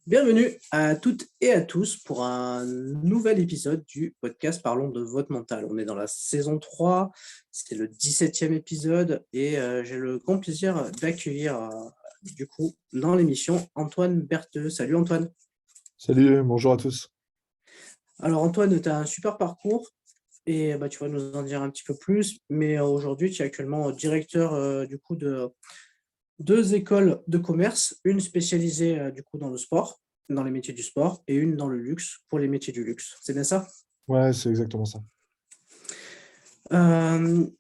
Bienvenue à toutes et à tous pour un nouvel épisode du podcast Parlons de votre mental. On est dans la saison 3, c'est le 17e épisode et j'ai le grand plaisir d'accueillir du coup dans l'émission Antoine Bertheux. Salut Antoine. Salut, bonjour à tous. Alors Antoine, tu as un super parcours et tu vas nous en dire un petit peu plus, mais aujourd'hui tu es actuellement directeur du coup de deux écoles de commerce, une spécialisée du coup dans le sport, dans les métiers du sport, et une dans le luxe pour les métiers du luxe. C'est bien ça? Ouais, c'est exactement ça.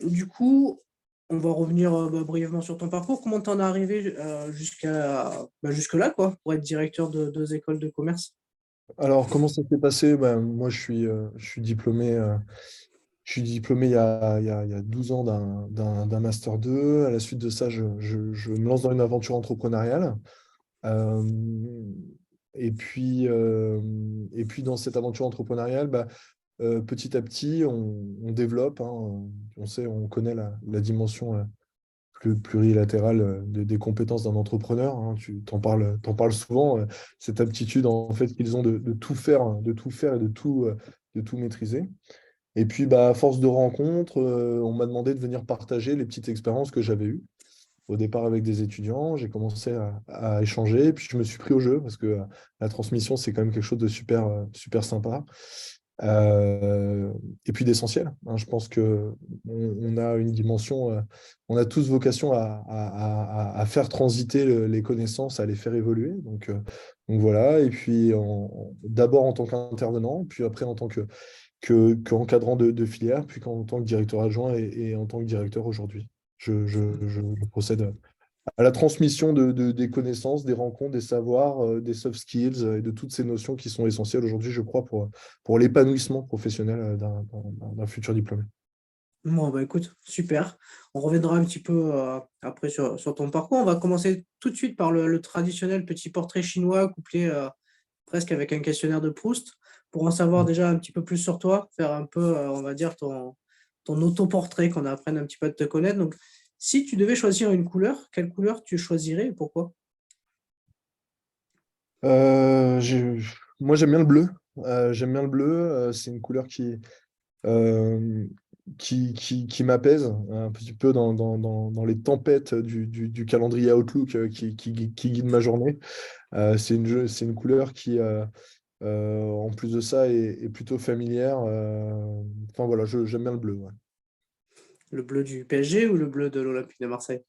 Du coup, on va revenir brièvement sur ton parcours. Comment t'en es arrivé jusque-là, quoi, pour être directeur de deux écoles de commerce? Alors, comment ça s'est passé? Moi, je suis diplômé, il y a 12 ans d'un Master 2. À la suite de ça, je me lance dans une aventure entrepreneuriale. Euh, et puis, dans cette aventure entrepreneuriale, petit à petit, on développe, hein, on connaît la dimension plus plurilatérale des compétences d'un entrepreneur, hein. Tu t'en parles souvent, cette aptitude en fait qu'ils ont de tout faire, hein, de tout faire et de tout maîtriser. Et puis, à force de rencontres, on m'a demandé de venir partager les petites expériences que j'avais eues. Au départ avec des étudiants, j'ai commencé à échanger, et puis je me suis pris au jeu parce que la transmission, c'est quand même quelque chose de super, super sympa. Euh, et puis d'essentiel, hein. Je pense que on a une dimension, on a tous vocation à faire transiter les connaissances, à les faire évoluer. Donc voilà. Et puis d'abord en tant qu'intervenant, puis après en tant qu'encadrant de filière, puis en tant que directeur adjoint et en tant que directeur aujourd'hui. Je procède à la transmission des connaissances, des rencontres, des savoirs, des soft skills et de toutes ces notions qui sont essentielles aujourd'hui, je crois, pour l'épanouissement professionnel d'un futur diplômé. Bon, écoute, super. On reviendra un petit peu après sur ton parcours. On va commencer tout de suite par le traditionnel petit portrait chinois couplé presque avec un questionnaire de Proust pour en savoir déjà un petit peu plus sur toi, faire un peu, on va dire, ton autoportrait, qu'on apprenne un petit peu à te connaître. Donc, si tu devais choisir une couleur, quelle couleur tu choisirais et pourquoi? Euh, j'ai- Moi, j'aime bien le bleu. J'aime bien le bleu. C'est une couleur euh, qui m'apaise un petit peu dans les tempêtes du calendrier Outlook qui guide ma journée. C'est une couleur qui, en plus de ça, est plutôt familière. Enfin voilà, j'aime bien le bleu, ouais. Le bleu du PSG ou le bleu de l'Olympique de Marseille?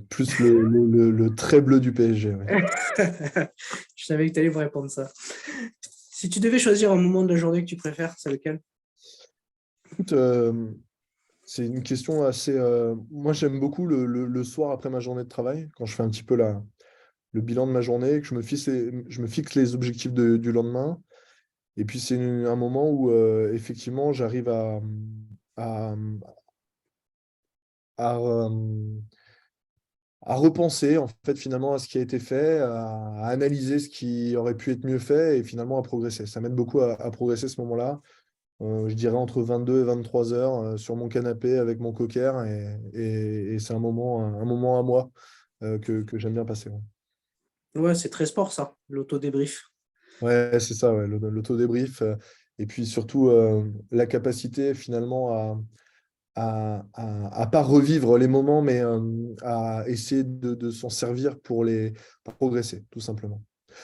Plus le très bleu du PSG, ouais. Je savais que tu allais me répondre ça. Si tu devais choisir un moment de la journée que tu préfères, c'est lequel? Écoute, c'est une question assez. Moi, j'aime beaucoup le soir après ma journée de travail, quand je fais un petit peu le bilan de ma journée, que je me fixe les objectifs du lendemain. Et puis, c'est un moment où, effectivement, j'arrive à, à, euh, à repenser en fait finalement à ce qui a été fait, à analyser ce qui aurait pu être mieux fait et finalement à progresser. Ça m'aide beaucoup à progresser ce moment-là. Je dirais entre 22 et 23 heures sur mon canapé avec mon cocker et c'est un moment à moi que j'aime bien passer. Ouais, Ouais, c'est très sport ça, l'auto-débrief. ouais, c'est ça, ouais, l'auto-débrief. Et puis surtout la capacité finalement à pas revivre les moments, mais à essayer de s'en servir pour progresser, tout simplement.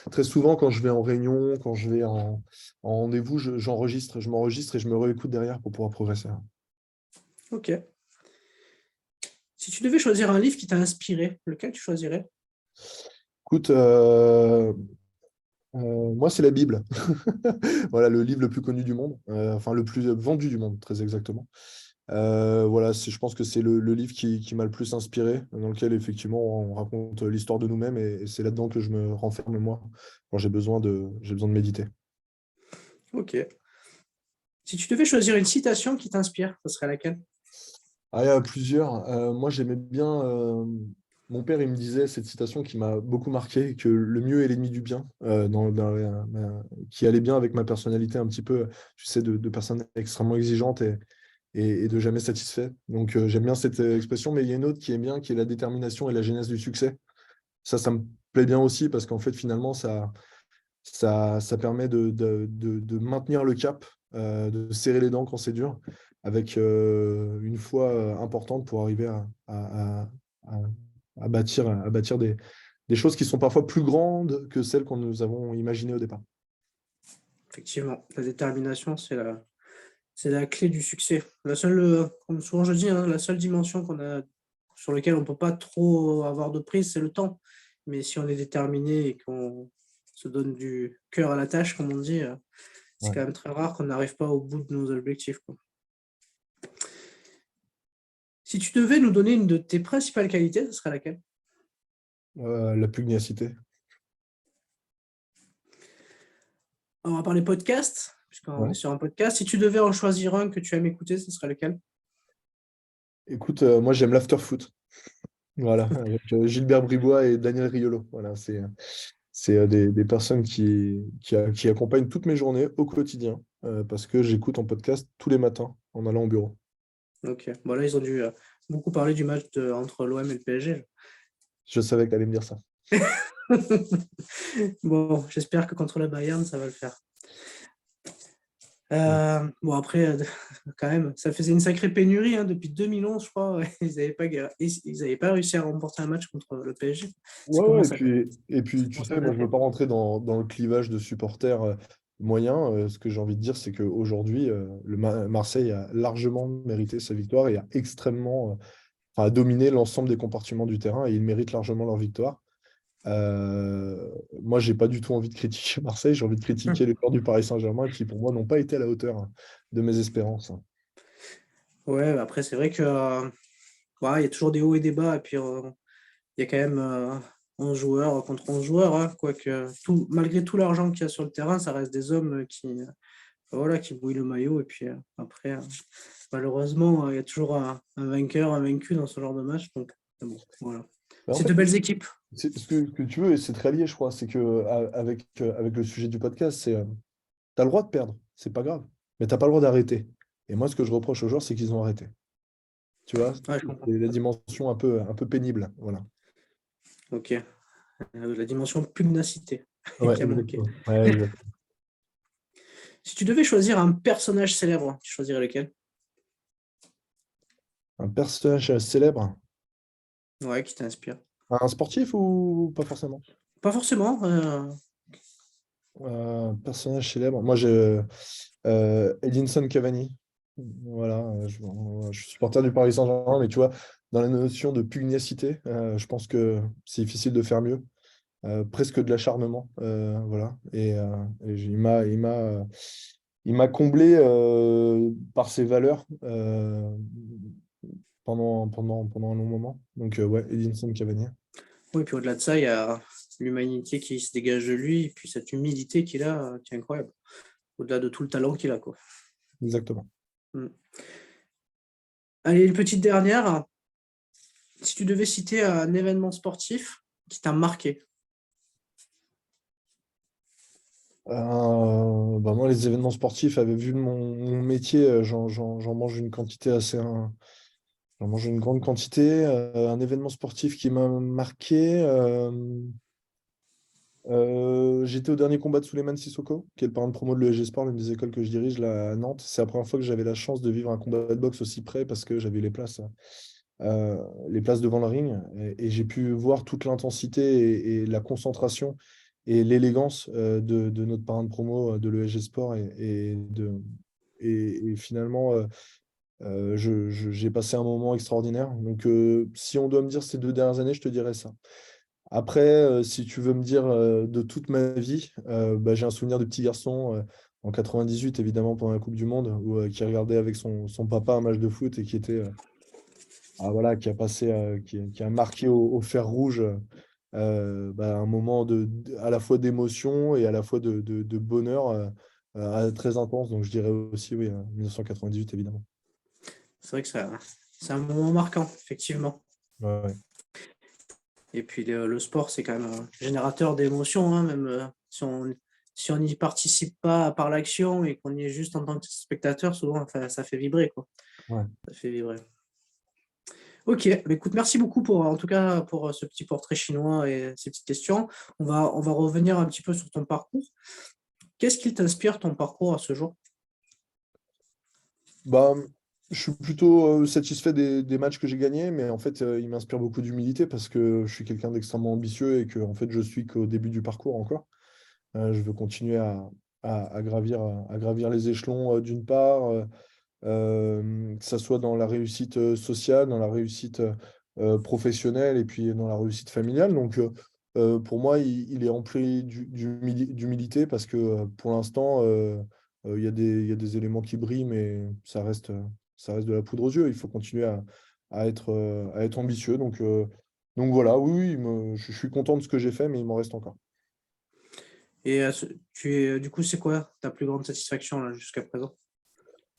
Très souvent, quand je vais en réunion, quand je vais en rendez-vous, je m'enregistre et je me réécoute derrière pour pouvoir progresser. Ok. Si tu devais choisir un livre qui t'a inspiré, lequel tu choisirais? Écoute, moi, c'est la Bible. Voilà, le livre le plus connu du monde, enfin le plus vendu du monde, très exactement. Voilà, je pense que c'est le livre qui m'a le plus inspiré, dans lequel effectivement on raconte l'histoire de nous-mêmes et c'est là-dedans que je me renferme moi quand j'ai besoin de méditer. Ok. Si tu devais choisir une citation qui t'inspire, ce serait laquelle? Ah, il y a plusieurs. Moi, j'aimais bien. Mon père, il me disait cette citation qui m'a beaucoup marqué, que le mieux est l'ennemi du bien, qui allait bien avec ma personnalité un petit peu, tu sais, de personne extrêmement exigeante et de jamais satisfait. Donc, j'aime bien cette expression, mais il y a une autre qui est bien, qui est la détermination et la genèse du succès. Ça plaît bien aussi parce qu'en fait, finalement, ça permet de maintenir le cap, de serrer les dents quand c'est dur, avec une foi importante pour arriver à- à bâtir des choses qui sont parfois plus grandes que celles qu'on nous avons imaginées au départ. Effectivement, la détermination, c'est la clé du succès. La seule, comme souvent je dis, hein, la seule dimension sur laquelle on ne peut pas trop avoir de prise, c'est le temps. Mais si on est déterminé et qu'on se donne du cœur à la tâche, comme on dit, c'est Ouais. quand même très rare qu'on n'arrive pas au bout de nos objectifs, quoi. Si tu devais nous donner une de tes principales qualités, ce serait laquelle? La pugnacité. On va parler podcast, puisqu'on est Ouais. sur un podcast. Si tu devais en choisir un que tu aimes écouter, ce serait lequel? Écoute, moi j'aime l'afterfoot. Voilà, avec Gilbert Bribois et Daniel Riolo. Voilà, c'est des personnes qui accompagnent toutes mes journées au quotidien parce que j'écoute en podcast tous les matins en allant au bureau. Ok. Bon, là, ils ont dû beaucoup parler du match entre l'OM et le PSG. Je savais que tu allais me dire ça. Bon, j'espère que contre le Bayern, ça va le faire. Ouais, Bon, après, quand même, ça faisait une sacrée pénurie hein, depuis 2011, je crois. Ouais. Ils avaient pas réussi à remporter un match contre le PSG. Ça ouais, ouais, commence et puis ça tu commence à sais, moi je ne veux dater. pas rentrer dans le clivage de supporters moyens. Ce que j'ai envie de dire, c'est qu'aujourd'hui, Marseille a largement mérité sa victoire et a extrêmement, enfin, a dominé l'ensemble des compartiments du terrain et ils méritent largement leur victoire. Moi, j'ai pas du tout envie de critiquer Marseille, j'ai envie de critiquer les joueurs du Paris Saint-Germain qui, pour moi, n'ont pas été à la hauteur de mes espérances. Ouais, après, c'est vrai que voilà, il y a toujours des hauts et des bas. Et puis, il y a quand même 11 joueurs contre 11 joueurs. Hein, quoique, malgré tout l'argent qu'il y a sur le terrain, ça reste des hommes voilà, qui bouillent le maillot. Et puis après, malheureusement, il y a toujours un vainqueur, un vaincu dans ce genre de match. Donc, bon, voilà. Mais en C'est fait, de belles équipes. ce que tu veux, et c'est très lié, je crois, c'est que avec le sujet du podcast, c'est tu as le droit de perdre, c'est pas grave, mais t'as pas le droit d'arrêter. Et moi, ce que je reproche aux joueurs, c'est qu'ils ont arrêté. Tu vois, Ouais, je comprends. c'est la dimension un peu pénible. Voilà. Ok. La dimension pugnacité Ouais, qui a manqué. exactement. Ouais, exactement. Si tu devais choisir un personnage célèbre, tu choisirais lequel? Un personnage célèbre, Ouais, qui t'inspire. un sportif ou pas forcément? Pas forcément. Personnage célèbre. Moi, j'ai Edinson Cavani. Voilà, je suis supporter du Paris Saint-Germain, mais tu vois, dans la notion de pugnacité, je pense que c'est difficile de faire mieux. Presque de l'acharnement, voilà. Et il m'a comblé par ses valeurs pendant un long moment. Donc, ouais, Edinson Cavani. Oui, puis au-delà de ça, il y a l'humanité qui se dégage de lui, et puis cette humilité qu'il a, qui est incroyable. Au-delà de tout le talent qu'il a, quoi. Exactement. Mm. Allez, une petite dernière. Si tu devais citer un événement sportif qui t'a marqué. Bah moi, les événements sportifs, avaient vu mon métier, j'en mange une quantité j'en mange une grande quantité. Un événement sportif qui m'a marqué. J'étais au dernier combat de Souleymane Sissoko, qui est le parrain de promo de l'ESG Sport, l'une des écoles que je dirige là à Nantes. C'est la première fois que j'avais la chance de vivre un combat de boxe aussi près parce que j'avais les places devant le ring et j'ai pu voir toute l'intensité et la concentration et l'élégance de notre parrain de promo de l'ESG Sport et finalement j'ai passé un moment extraordinaire. Donc si on doit me dire ces 2 dernières années, je te dirais ça. Après, si tu veux me dire de toute ma vie, bah, j'ai un souvenir de petit garçon en 98, évidemment, pendant la Coupe du Monde, qui regardait avec son papa un match de foot et qui était, voilà, qui a passé, qui a marqué au fer rouge bah, un moment à la fois d'émotion et à la fois de bonheur très intense. Donc, je dirais aussi, oui, 1998, évidemment. C'est vrai que c'est un moment marquant, effectivement. Ouais, ouais. Et puis le sport, c'est quand même un générateur d'émotions, hein, même si on n'y participe pas par l'action et qu'on y est juste en tant que spectateur, souvent ça fait vibrer, quoi. Ouais. Ça fait vibrer. Ok, bah écoute, merci beaucoup pour, en tout cas, pour ce petit portrait chinois et ces petites questions. On va revenir un petit peu sur ton parcours. Qu'est-ce qui t'inspire ton parcours à ce jour? Bah, je suis plutôt satisfait des matchs que j'ai gagnés, mais en fait, il m'inspire beaucoup d'humilité parce que je suis quelqu'un d'extrêmement ambitieux et que en fait, je suis qu'au début du parcours encore. Je veux continuer à gravir les échelons d'une part, que ça soit dans la réussite sociale, dans la réussite professionnelle et puis dans la réussite familiale. Donc, pour moi, il est empli d'humilité parce que pour l'instant, il y a des éléments qui brillent, mais ça reste de la poudre aux yeux. Il faut continuer à être ambitieux. Donc voilà, oui, oui, je suis content de ce que j'ai fait, mais il m'en reste encore. Et du coup, c'est quoi ta plus grande satisfaction là, jusqu'à présent?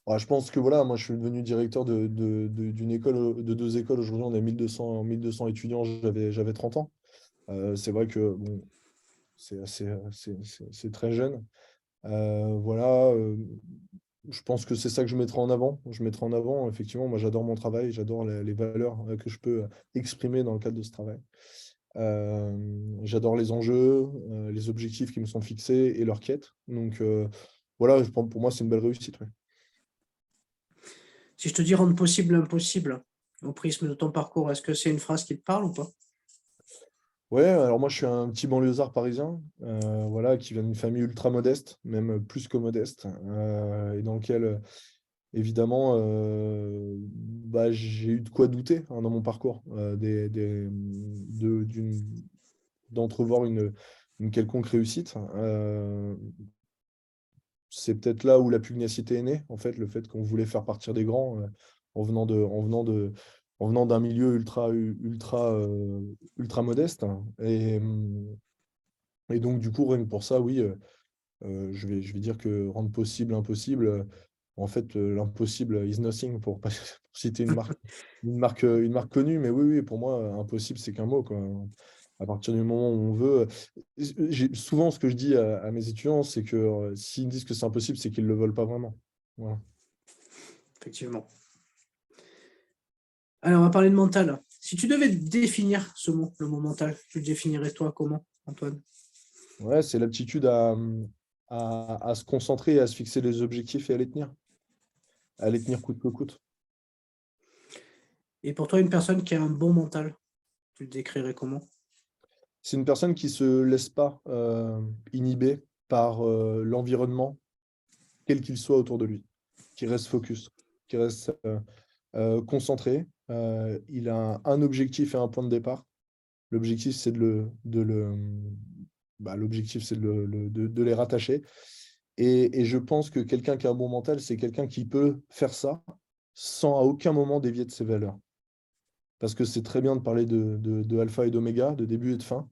Ouais, je pense que voilà, moi je suis devenu directeur d'une école, de deux écoles. Aujourd'hui, on a 1200 étudiants, j'avais 30 ans. C'est vrai que bon, c'est très jeune. Voilà, je pense que c'est ça que je mettrai en avant. Je mettrai en avant, effectivement, moi j'adore mon travail, j'adore les valeurs que je peux exprimer dans le cadre de ce travail. J'adore les enjeux, les objectifs qui me sont fixés et leurs quêtes. Donc voilà, pour moi, c'est une belle réussite. Ouais. Si je te dis rendre possible l'impossible au prisme de ton parcours, est-ce que c'est une phrase qui te parle ou pas? Ouais, alors moi je suis un petit banlieusard parisien, voilà, qui vient d'une famille ultra modeste, même plus que modeste, et dans lequel évidemment bah, j'ai eu de quoi douter hein, dans mon parcours, d'entrevoir une quelconque réussite. C'est peut-être là où la pugnacité est née, en fait, le fait qu'on voulait faire partir des grands en venant en venant d'un milieu ultra modeste. Et donc, du coup, rien que pour ça, oui, je vais dire que rendre possible l'impossible, en fait, l'impossible is nothing, pour citer une marque connue. Mais oui, oui, pour moi, impossible, c'est qu'un mot, quoi. À partir du moment où on veut. Souvent, ce que je dis à mes étudiants, c'est que s'ils me disent que c'est impossible, c'est qu'ils ne le veulent pas vraiment. Voilà. Effectivement. Alors, on va parler de mental. Si tu devais définir ce mot, le mot mental, tu le définirais toi comment, Antoine? Ouais, c'est l'aptitude à se concentrer, à se fixer des objectifs et à les tenir coûte que coûte. Et pour toi, une personne qui a un bon mental, tu le décrirais comment? C'est une personne qui se laisse pas inhiber par l'environnement, quel qu'il soit autour de lui, qui reste focus, qui reste concentré. Il a un objectif et un point de départ. L'objectif, c'est l'objectif, c'est de les rattacher. Et je pense que quelqu'un qui a un bon mental, c'est quelqu'un qui peut faire ça sans à aucun moment dévier de ses valeurs. Parce que c'est très bien de parler de alpha et d'oméga, de début et de fin.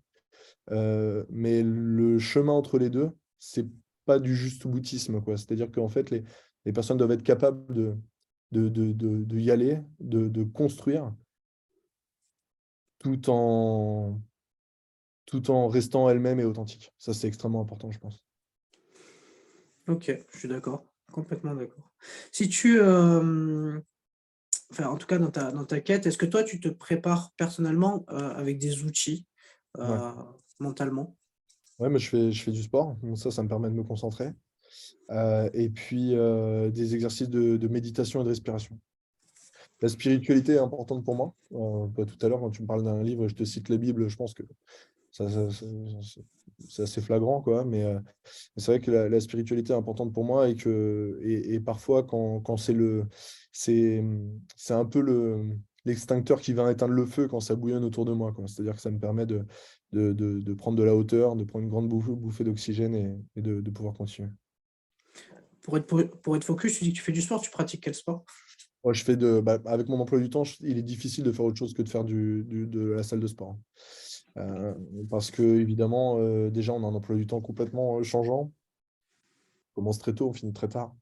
Mais le chemin entre les deux, c'est pas du juste boutisme, quoi. C'est-à-dire qu'en fait, les personnes doivent être capables de y aller, de construire, tout en, tout en restant elles-mêmes et authentiques. Ça, c'est extrêmement important, je pense. Ok, je suis d'accord, complètement d'accord. Si tu, enfin, en tout cas dans ta quête, est-ce que toi, tu te prépares personnellement avec des outils Ouais. euh, mentalement? Ouais, mais je fais du sport, donc ça me permet de me concentrer. Et puis des exercices de méditation et de respiration. La spiritualité est importante pour moi. Bah, tout à l'heure, quand tu me parles d'un livre, je te cite la Bible, je pense que c'est assez flagrant, quoi. Mais c'est vrai que la spiritualité est importante pour moi et parfois, quand c'est, c'est un peu l'extincteur qui va éteindre le feu quand ça bouillonne autour de moi, quoi. C'est-à-dire que ça me permet de prendre de la hauteur, de prendre une grande bouffée d'oxygène et de pouvoir continuer. Pour être focus, tu dis que tu fais du sport, tu pratiques quel sport? Moi, avec mon emploi du temps, il est difficile de faire autre chose que de faire de la salle de sport. Euh, Parce que, évidemment, déjà, on a un emploi du temps complètement changeant. On commence très tôt, on finit très tard.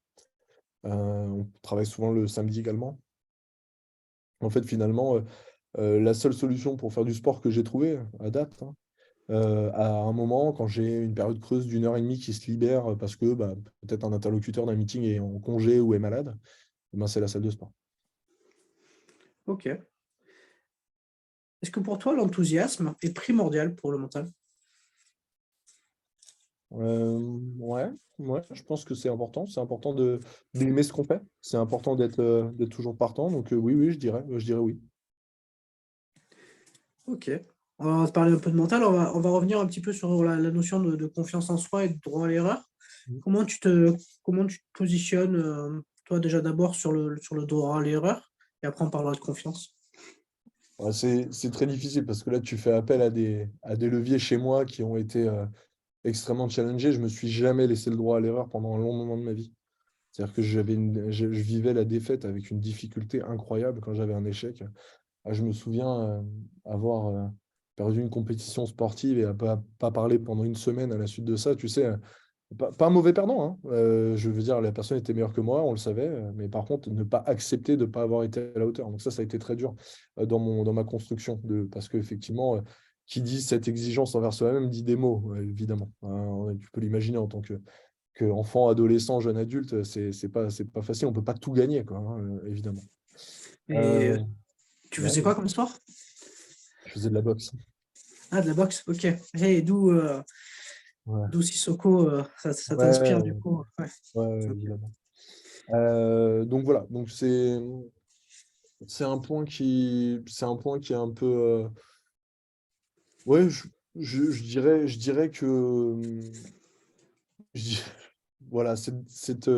On travaille souvent le samedi également. En fait, finalement, la seule solution pour faire du sport que j'ai trouvé à date, hein, à un moment, quand j'ai une période creuse d'une heure et demie qui se libère parce que bah, peut-être un interlocuteur d'un meeting est en congé ou est malade, eh ben, c'est la salle de sport. Ok. Est-ce que pour toi, l'enthousiasme est primordial pour le mental? Ouais, ouais, je pense que c'est important. C'est important d'aimer ce qu'on fait. C'est important d'être toujours partant. Donc oui, oui, je dirais oui. Ok. On va se parler un peu de mental. On va revenir un petit peu sur la notion de confiance en soi et de droit à l'erreur. Mm. Comment tu te positionnes, toi, déjà d'abord sur le droit à l'erreur, et après on parlera de confiance. Ouais, c'est très difficile parce que là, tu fais appel à des leviers chez moi qui ont été extrêmement challengés. Je me suis jamais laissé le droit à l'erreur pendant un long moment de ma vie. C'est-à-dire que je vivais la défaite avec une difficulté incroyable quand j'avais un échec. Ah, je me souviens avoir perdu une compétition sportive et à pas parler pendant une semaine à la suite de ça. Tu sais, pas un mauvais perdant, hein. Je veux dire, la personne était meilleure que moi, on le savait, mais par contre, ne pas accepter de ne pas avoir été à la hauteur. Donc ça a été très dur dans ma construction, parce qu'effectivement, qui dit cette exigence envers soi-même dit des mots, évidemment. Hein. Tu peux l'imaginer en tant que enfant, adolescent, jeune adulte, c'est pas facile, on ne peut pas tout gagner, quoi, hein, évidemment. Et Euh, tu ouais, faisais quoi comme sport? je faisais de la boxe. Ah, de la boxe, ok. Et d'où Ouais, d'où Sissoko, ça t'inspire du ouais, coup. Ouais. ouais, Ok. évidemment. Donc voilà, donc c'est un point qui est un peu ouais, je dirais que je dis- voilà, cette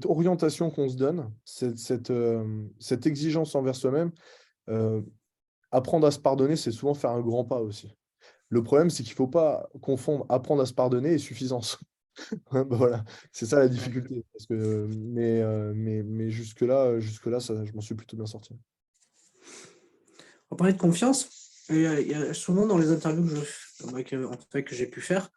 orientation qu'on se donne, cette exigence envers soi-même, euh, apprendre à se pardonner, c'est souvent faire un grand pas aussi. Le problème, c'est qu'il ne faut pas confondre apprendre à se pardonner et suffisance. Ouais, bah, voilà, c'est ça la difficulté. Parce que, mais jusque-là, ça, je m'en suis plutôt bien sorti. On va parler de confiance. Et, il y a souvent dans les interviews en fait, que j'ai pu faire,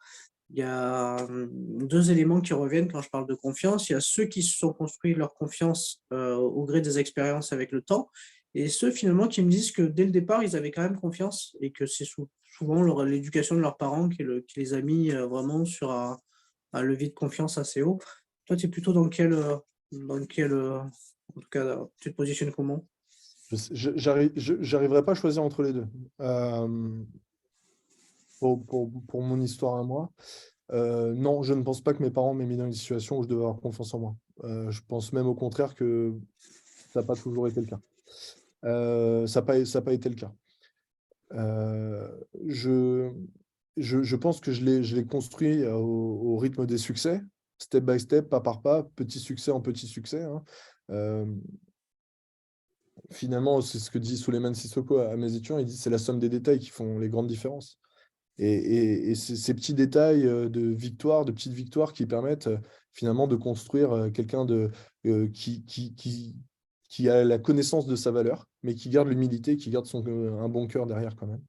il y a deux éléments qui reviennent quand je parle de confiance. Il y a ceux qui se sont construits leur confiance au gré des expériences avec le temps, et ceux finalement qui me disent que dès le départ, ils avaient quand même confiance et que c'est souvent l'éducation de leurs parents qui les a mis vraiment sur un levier de confiance assez haut. Toi, tu es plutôt en tout cas, tu te positionnes comment? J'arriverai pas à choisir entre les deux. Euh, pour mon histoire à moi, non, je ne pense pas que mes parents m'aient mis dans une situation où je devais avoir confiance en moi. Je pense même au contraire que ça n'a pas toujours été le cas. Ça n'a pas été le cas. Euh, je, je pense que je l'ai construit au rythme des succès, step by step, pas par pas, petit succès en petit succès, hein. Euh, Finalement, c'est ce que dit Souleymane Sissoko à mes étudiants, il dit c'est la somme des détails qui font les grandes différences. Et c'est ces petits détails de petites victoires qui permettent finalement de construire quelqu'un qui a la connaissance de sa valeur, mais qui garde l'humilité, qui garde un bon cœur derrière quand même,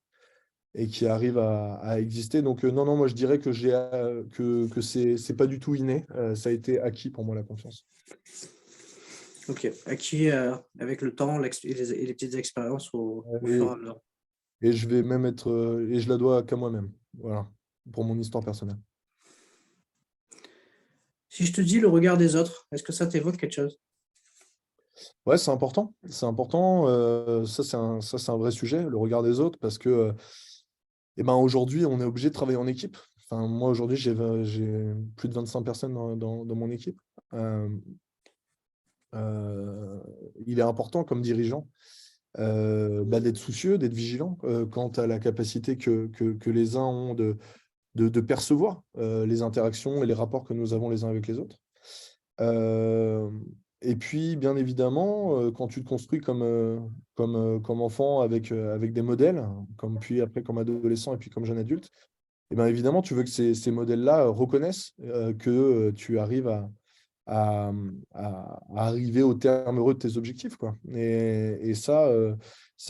et qui arrive à exister. Donc non, non, moi je dirais que c'est pas du tout inné, ça a été acquis pour moi la confiance. Ok, acquis avec le temps et les petites expériences au fur et à Et, mesure. et je vais même et je la dois qu'à moi-même, voilà, pour mon histoire personnelle. Si je te dis le regard des autres, est-ce que ça t'évoque quelque chose? Ouais, c'est important. C'est important. Ça, c'est un vrai sujet, le regard des autres, parce que eh ben, aujourd'hui, on est obligé de travailler en équipe. Enfin, moi, aujourd'hui, j'ai plus de 25 personnes dans mon équipe. Euh, euh, il est important, comme dirigeant, d'être soucieux, d'être vigilant quant à la capacité que les uns ont de percevoir les interactions et les rapports que nous avons les uns avec les autres. Euh, et puis, bien évidemment, quand tu te construis comme enfant avec des modèles, puis après comme adolescent et puis comme jeune adulte, et bien évidemment, tu veux que ces modèles-là reconnaissent que tu arrives à, à arriver au terme heureux de tes objectifs, quoi. Et ça,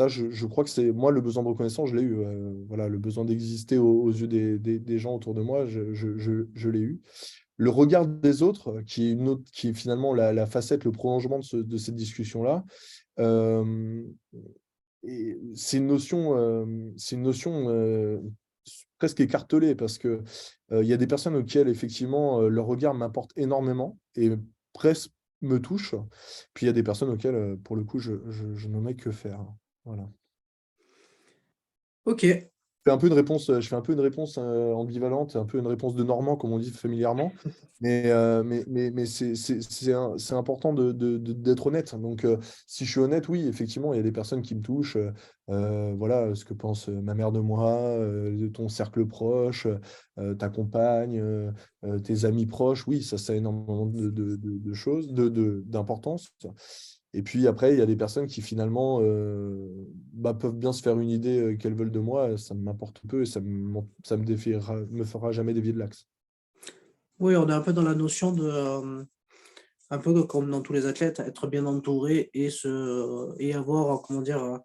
je crois que c'est moi le besoin de reconnaissance, je l'ai eu. Voilà, le besoin d'exister aux yeux des gens autour de moi, je l'ai eu. Le regard des autres, qui est finalement la facette, le prolongement de cette discussion-là, euh, c'est une notion presque écartelée parce que il y a des personnes auxquelles effectivement leur regard m'importe énormément et presque me touche. Puis il y a des personnes auxquelles, pour le coup, je n'en ai que faire. Voilà. Ok. Je fais un peu une réponse ambivalente, un peu une réponse de Normand, comme on dit familièrement. Mais c'est important d'être honnête. Donc, si je suis honnête, oui, effectivement, il y a des personnes qui me touchent. Voilà, ce que pense ma mère de moi, de ton cercle proche, ta compagne, tes amis proches. Oui, ça a énormément de choses, d'importance. Et puis après, il y a des personnes qui finalement peuvent bien se faire une idée qu'elles veulent de moi. Ça m'importe peu et ça me fera jamais dévier de l'axe. Oui, on est un peu dans la notion de, un peu comme dans tous les athlètes, être bien entouré et avoir, comment dire,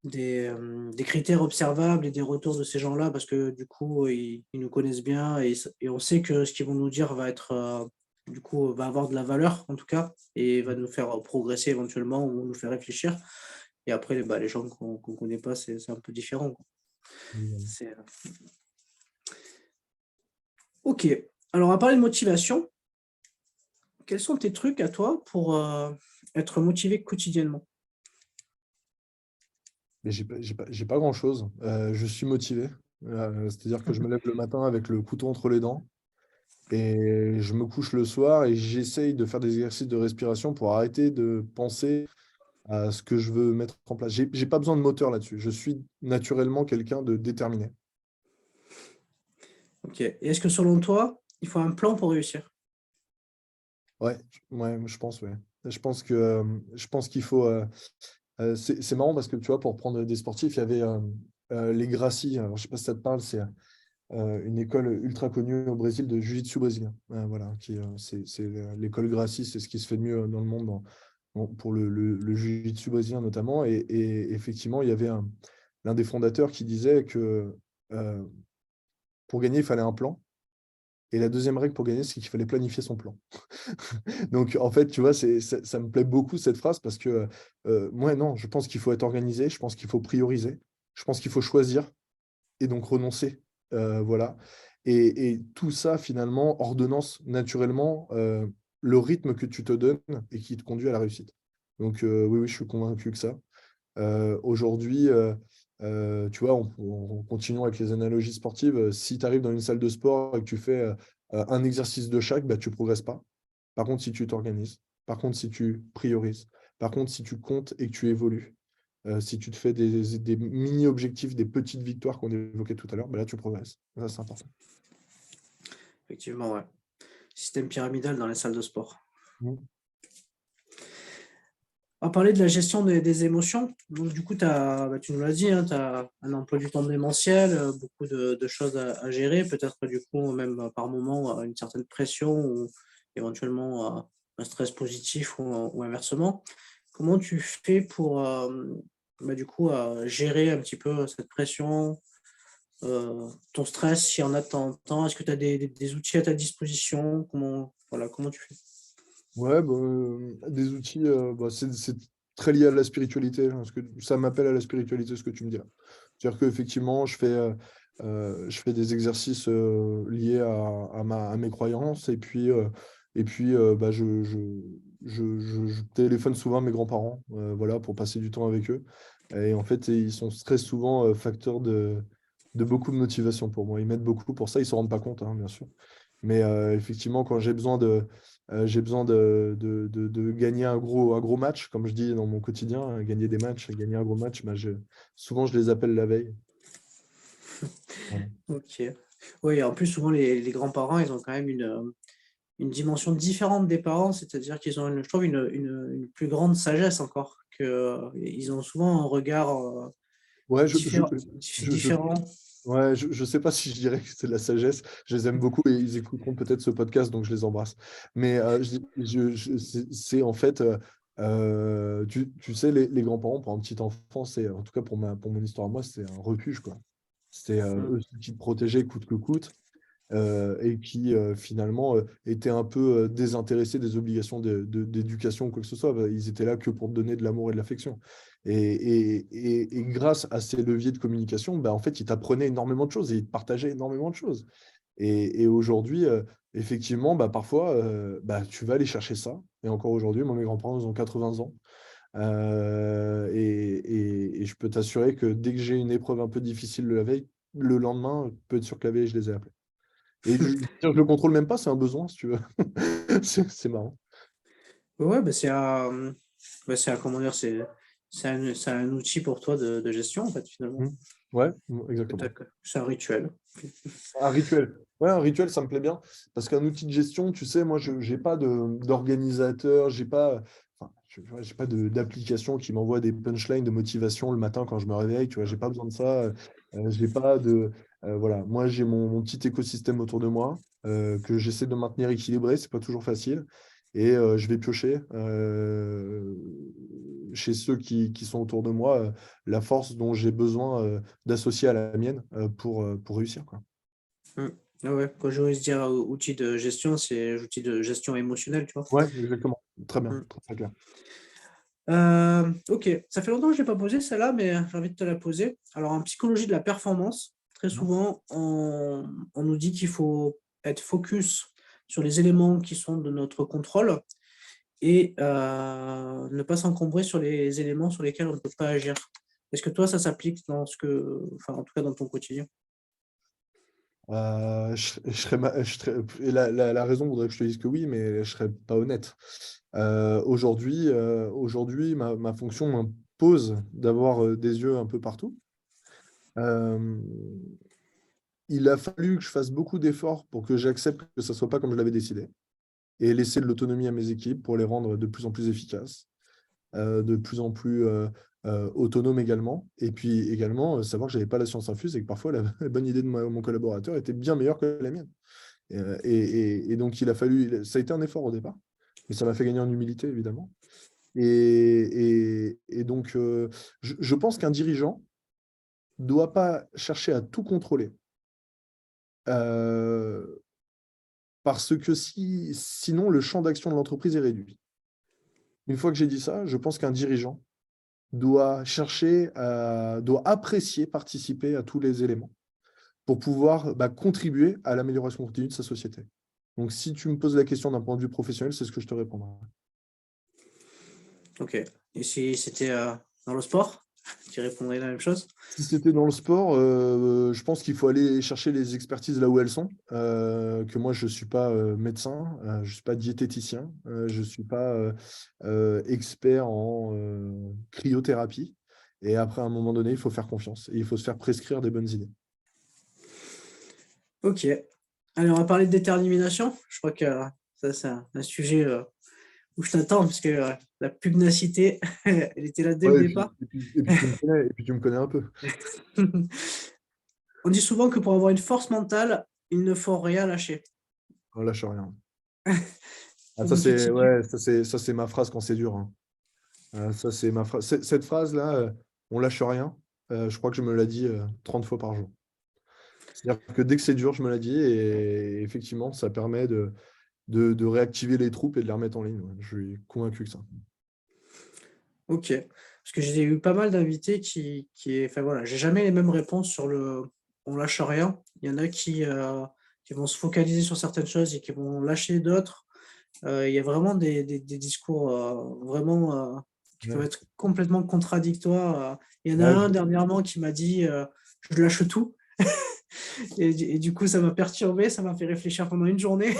des critères observables et des retours de ces gens-là, parce que du coup, ils nous connaissent bien et on sait que ce qu'ils vont nous dire va être, du coup, va avoir de la valeur en tout cas, et va nous faire progresser éventuellement ou nous faire réfléchir. Et après, bah, les gens qu'on ne connaît pas, c'est un peu différent, quoi. C'est, ok. Alors, on va parler de motivation. Quels sont tes trucs à toi pour être motivé quotidiennement? Mais j'ai pas grand-chose. Je suis motivé. C'est-à-dire que je me lève le matin avec le couteau entre les dents et je me couche le soir et j'essaye de faire des exercices de respiration pour arrêter de penser à ce que je veux mettre en place. J'ai pas besoin de moteur là-dessus. Je suis naturellement quelqu'un de déterminé. Ok. Et est-ce que selon toi, il faut un plan pour réussir? Ouais, ouais, je pense, ouais. Je pense qu'il faut. C'est marrant parce que tu vois, pour prendre des sportifs, il y avait les Gracie. Alors, je sais pas si ça te parle, c'est une école ultra connue au Brésil de Jiu-Jitsu brésilien. Voilà, l'école Gracie, c'est ce qui se fait de mieux dans le monde pour le Jiu-Jitsu brésilien notamment. Et effectivement, il y avait l'un des fondateurs qui disait que euh, pour gagner, il fallait un plan. Et la deuxième règle pour gagner, c'est qu'il fallait planifier son plan. Donc, en fait, tu vois, ça me plaît beaucoup cette phrase parce que moi, non, je pense qu'il faut être organisé, je pense qu'il faut prioriser, je pense qu'il faut choisir et donc renoncer. Voilà. Et tout ça, finalement, ordonnance naturellement le rythme que tu te donnes et qui te conduit à la réussite. Donc, oui, oui, je suis convaincu que ça. Aujourd'hui, tu vois, on continue avec les analogies sportives. Si tu arrives dans une salle de sport et que tu fais un exercice de chaque, bah, tu ne progresses pas. Par contre, si tu t'organises, par contre, si tu priorises, par contre, si tu comptes et que tu évolues, si tu te fais des mini-objectifs, des petites victoires qu'on évoquait tout à l'heure, bah là, tu progresses. Ça, c'est important. Effectivement, ouais. Système pyramidal dans les salles de sport. Mm. On va parler de la gestion des émotions. Donc, du coup, tu nous l'as dit, hein, tu as un emploi du temps démentiel, beaucoup de choses à gérer, peut-être du coup, même par moment, une certaine pression ou éventuellement un stress positif ou inversement. Comment tu fais pour, bah, du coup, gérer un petit peu cette pression, ton stress, s'il y en a de temps en temps? Est-ce que tu as des outils à ta disposition? Voilà, comment tu fais? Ouais, bah, des outils, c'est très lié à la spiritualité, hein, parce que ça m'appelle à la spiritualité ce que tu me dis là. C'est-à-dire qu'effectivement, je fais des exercices liés à mes croyances, et puis bah, je téléphone souvent à mes grands-parents, voilà, pour passer du temps avec eux. Et en fait, ils sont très souvent facteurs de beaucoup de motivation pour moi. Ils m'aident beaucoup pour ça, ils ne se rendent pas compte, hein, bien sûr. Mais effectivement, quand j'ai besoin de gagner un gros match, comme je dis dans mon quotidien, hein, gagner des matchs, gagner un gros match, bah, souvent je les appelle la veille. Voilà. Ok. Oui, en plus, souvent, les grands-parents, ils ont quand même une dimension différente des parents, c'est-à-dire qu'ils ont, je trouve, une plus grande sagesse encore, ils ont souvent un regard Ouais, je différent. ouais, je sais pas si je dirais que c'est de la sagesse. Je les aime beaucoup et ils écouteront peut-être ce podcast, donc je les embrasse. Mais c'est en fait, tu sais, les grands-parents pour un petit enfant, en tout cas pour mon histoire à moi, c'est un refuge, quoi. C'était Mm. eux qui te protégeaient coûte que coûte. Et qui finalement étaient un peu désintéressés des obligations d'éducation ou quoi que ce soit. Bah, ils étaient là que pour te donner de l'amour et de l'affection. Et grâce à ces leviers de communication, bah, en fait, ils t'apprenaient énormément de choses et ils te partageaient énormément de choses. Et aujourd'hui, effectivement, bah, parfois, bah, tu vas aller chercher ça. Et encore aujourd'hui, moi, mes grands-parents, ils ont 80 ans. Et je peux t'assurer que dès que j'ai une épreuve un peu difficile la veille, le lendemain, tu peux être sûr que la veille, je les ai appelés. Et je le contrôle même pas, c'est un besoin, si tu veux. C'est marrant. Ouais, comment dire, c'est un outil pour toi de gestion, en fait, finalement. Mm. Ouais, Que exactement. c'est un rituel. Un rituel. Ouais, un rituel, ça me plaît bien. Parce qu'un outil de gestion, tu sais, moi, je n'ai pas d'organisateur, j'ai pas d'application qui m'envoie des punchlines de motivation le matin quand je me réveille. Tu vois, j'ai pas besoin de ça. J'ai pas de. Voilà. Moi, j'ai mon petit écosystème autour de moi que j'essaie de maintenir équilibré. C'est pas toujours facile. Et je vais piocher chez ceux qui sont autour de moi la force dont j'ai besoin d'associer à la mienne pour réussir, quoi. Mm. Ah ouais, quand j'ose dire outil de gestion, c'est outil de gestion émotionnelle, tu vois. Ouais, exactement. Très bien, Mm. très, très clair. Ok, ça fait longtemps que je l'ai pas posé celle-là, mais j'ai envie de te la poser. Alors, en psychologie de la performance, très Mhm. souvent, on nous dit qu'il faut être focus sur les éléments qui sont de notre contrôle et ne pas s'encombrer sur les éléments sur lesquels on ne peut pas agir. Est-ce que toi, ça s'applique dans enfin, en tout cas dans ton quotidien? Et la raison voudrait que je te dise que oui, mais je serais pas honnête. Aujourd'hui, ma fonction m'impose d'avoir des yeux un peu partout. Euh, il a fallu que je fasse beaucoup d'efforts pour que j'accepte que ça soit pas comme je l'avais décidé et laisser de l'autonomie à mes équipes pour les rendre de plus en plus efficaces. De plus en plus autonome également. Et puis également, savoir que je n'avais pas la science infuse et que parfois la bonne idée de mon collaborateur était bien meilleure que la mienne. Et donc, ça a été un effort au départ, mais ça m'a fait gagner en humilité, évidemment. Et donc, je pense qu'un dirigeant ne doit pas chercher à tout contrôler. euh, Parce que sinon, le champ d'action de l'entreprise est réduit. Une fois que j'ai dit ça, je pense qu'un dirigeant doit apprécier, participer à tous les éléments pour pouvoir contribuer à l'amélioration continue de sa société. Donc, si tu me poses la question d'un point de vue professionnel, c'est ce que je te répondrai. Ok. Et si c'était dans le sport, tu répondrais la même chose? Si c'était dans le sport, je pense qu'il faut aller chercher les expertises là où elles sont. Que moi, je ne suis pas médecin, je ne suis pas diététicien, je ne suis pas expert en cryothérapie. Et après, à un moment donné, il faut faire confiance et il faut se faire prescrire des bonnes idées. Ok. Allez, on va parler de détermination. Je crois que ça, c'est un sujet où je t'attends, parce que la pugnacité, elle était là dès le Ouais, départ. et puis tu me connais un peu. On dit souvent que pour avoir une force mentale, il ne faut rien lâcher. On lâche rien. Ah, Comment tu te situes? ça c'est ma phrase quand c'est dur, hein. Ça c'est ma phrase. Cette phrase-là, on lâche rien. Je crois que je me la dis 30 fois par jour. C'est-à-dire que dès que c'est dur, je me la dis et effectivement, ça permet de réactiver les troupes et de les remettre en ligne. Ouais. Je suis convaincu que ça. Ok. Parce que j'ai eu pas mal d'invités enfin voilà, j'ai jamais les mêmes réponses sur on lâche rien. Il y en a qui vont se focaliser sur certaines choses et qui vont lâcher d'autres. Il y a vraiment des discours vraiment qui peuvent Ouais. être complètement contradictoires. Il y en a Ouais, un dernièrement qui m'a dit je lâche tout. Et du coup, ça m'a perturbé, ça m'a fait réfléchir pendant une journée.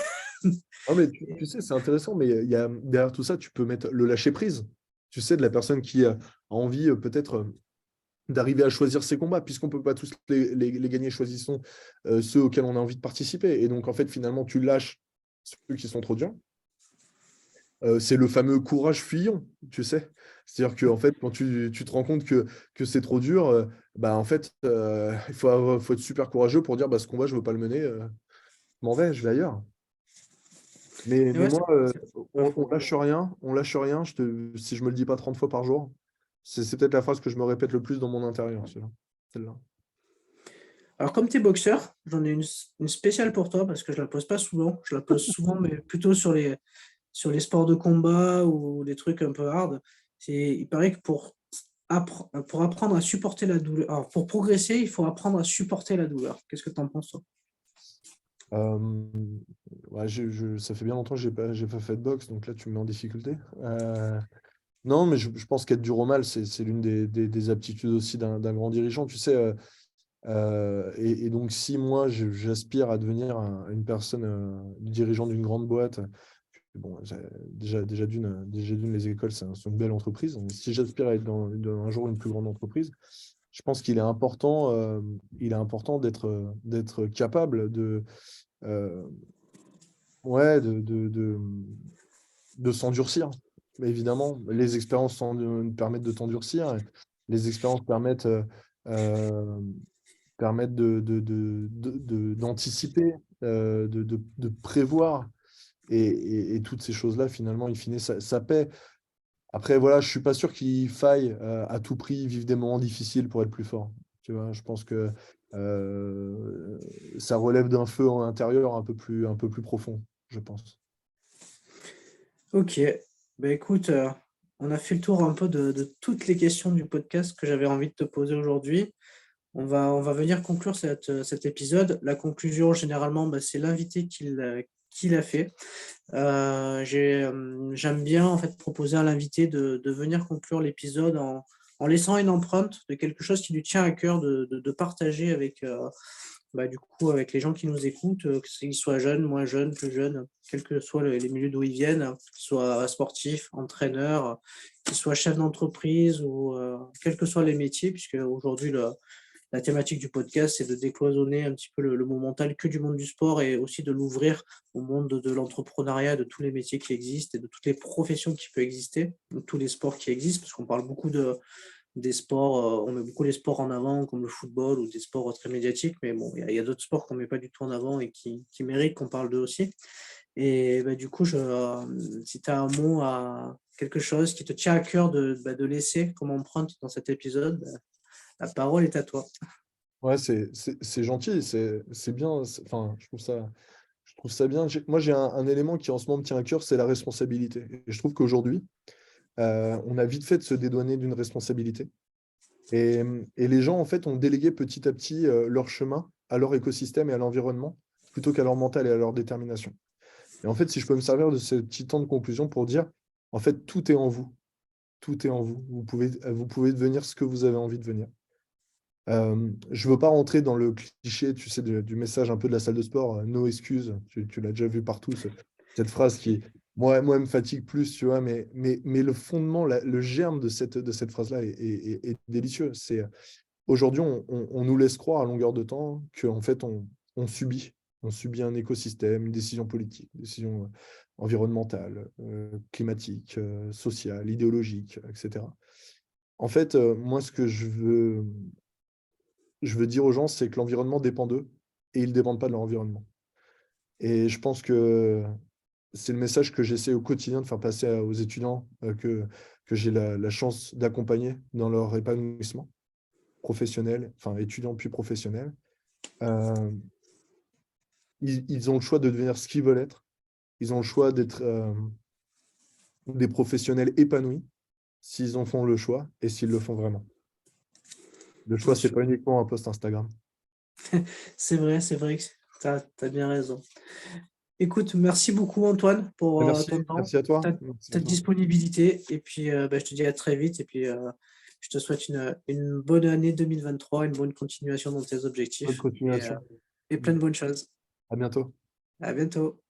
ah, mais tu sais, c'est intéressant, mais derrière tout ça, tu peux mettre le lâcher prise. Tu sais, de la personne qui a envie peut-être d'arriver à choisir ses combats, puisqu'on ne peut pas tous les gagner, choisissons ceux auxquels on a envie de participer. Et donc, en fait, finalement, tu lâches ceux qui sont trop durs. C'est le fameux courage fuyant, tu sais. C'est-à-dire que en fait, quand tu te rends compte que c'est trop dur, en fait, faut être super courageux pour dire ce combat, je ne veux pas le mener, je m'en vais, je vais ailleurs. Et Mais ouais, moi, c'est pas on faux. lâche rien, on lâche rien. Si je me le dis pas 30 fois par jour, c'est peut-être la phrase que je me répète le plus dans mon intérieur, celle-là. Alors, comme tu es boxeur, j'en ai une spéciale pour toi parce que je la pose pas souvent. Je la pose souvent, mais plutôt sur les sports de combat ou des trucs un peu hard. Il paraît que pour apprendre à supporter la douleur, alors pour progresser, il faut apprendre à supporter la douleur. Qu'est-ce que tu en penses, toi? Euh, ouais, ça fait bien longtemps que j'ai pas fait de boxe, donc là, tu me mets en difficulté. Non, mais je pense qu'être dur au mal, c'est l'une des aptitudes aussi d'un grand dirigeant. Tu sais, et donc, si moi, j'aspire à devenir une personne, dirigeant d'une grande boîte, bon, déjà d'une, les écoles, c'est une belle entreprise. Donc, si j'aspire à être un jour une plus grande entreprise, je pense il est important d'être capable euh, ouais, de s'endurcir. Mais évidemment, les expériences permettent de t'endurcir. Les expériences euh, permettent d'anticiper, de prévoir. Et toutes ces choses-là, finalement, in fine, ça paie. Après, voilà, je suis pas sûr qu'il faille à tout prix vivre des moments difficiles pour être plus fort. Tu vois, je pense que euh, ça relève d'un feu en intérieur un peu plus profond, je pense. Ok, bah écoute, on a fait le tour un peu de toutes les questions du podcast que j'avais envie de te poser aujourd'hui. On va venir conclure cet épisode. La conclusion, généralement, bah, c'est l'invité qui l'a fait. J'aime bien en fait proposer à l'invité de venir conclure l'épisode en laissant une empreinte de quelque chose qui lui tient à cœur de partager avec, bah, du coup, avec les gens qui nous écoutent, que qu'ils soient jeunes, moins jeunes, plus jeunes, quels que soient les milieux d'où ils viennent, qu'ils soient sportifs, entraîneurs, qu'ils soient chefs d'entreprise ou quels que soient les métiers, puisque aujourd'hui, la thématique du podcast, c'est de décloisonner un petit peu le mot mental que du monde du sport et aussi de l'ouvrir au monde de l'entrepreneuriat, de tous les métiers qui existent et de toutes les professions qui peuvent exister, de tous les sports qui existent, parce qu'on parle beaucoup des sports, on met beaucoup les sports en avant, comme le football ou des sports très médiatiques, mais bon, il y a d'autres sports qu'on ne met pas du tout en avant et qui méritent qu'on parle d'eux aussi. Et bah, du coup, si tu as un mot, quelque chose qui te tient à cœur de laisser comme empreinte dans cet épisode, bah, la parole est à toi. Ouais, c'est gentil, c'est bien. Enfin, je trouve ça bien. Moi, j'ai un élément qui en ce moment me tient à cœur, c'est la responsabilité. Et je trouve qu'aujourd'hui, on a vite fait de se dédouaner d'une responsabilité. Et les gens, en fait, ont délégué petit à petit leur chemin à leur écosystème et à l'environnement, plutôt qu'à leur mental et à leur détermination. Et en fait, si je peux me servir de ce petit temps de conclusion pour dire, en fait, tout est en vous. Tout est en vous. Vous pouvez devenir ce que vous avez envie de devenir. Je ne veux pas rentrer dans le cliché, tu sais, du message un peu de la salle de sport, no excuses, tu l'as déjà vu partout, cette phrase qui, moi, me fatigue plus, tu vois, mais le fondement, le germe de cette phrase-là est délicieux. Aujourd'hui, on nous laisse croire à longueur de temps qu'en fait, on subit. On subit un écosystème, une décision politique, une décision environnementale, climatique, sociale, idéologique, etc. En fait, moi, ce que je veux dire aux gens, c'est que l'environnement dépend d'eux et ils ne dépendent pas de leur environnement. Et je pense que c'est le message que j'essaie au quotidien de faire passer aux étudiants que j'ai la chance d'accompagner dans leur épanouissement professionnel, enfin étudiant puis professionnel. Euh, ils ont le choix de devenir ce qu'ils veulent être. Ils ont le choix d'être des professionnels épanouis s'ils en font le choix et s'ils le font vraiment. Le choix, Bien c'est sûr. pas uniquement un post Instagram. C'est vrai que tu as bien raison. Écoute, merci beaucoup Antoine pour Merci, ton temps, merci à toi. ta, Merci à ta toi. disponibilité. Et puis, bah, je te dis à très vite. Et puis, je te souhaite une bonne année 2023, une bonne continuation dans tes Bonne objectifs continuation. et plein de bonnes choses. À bientôt. À bientôt.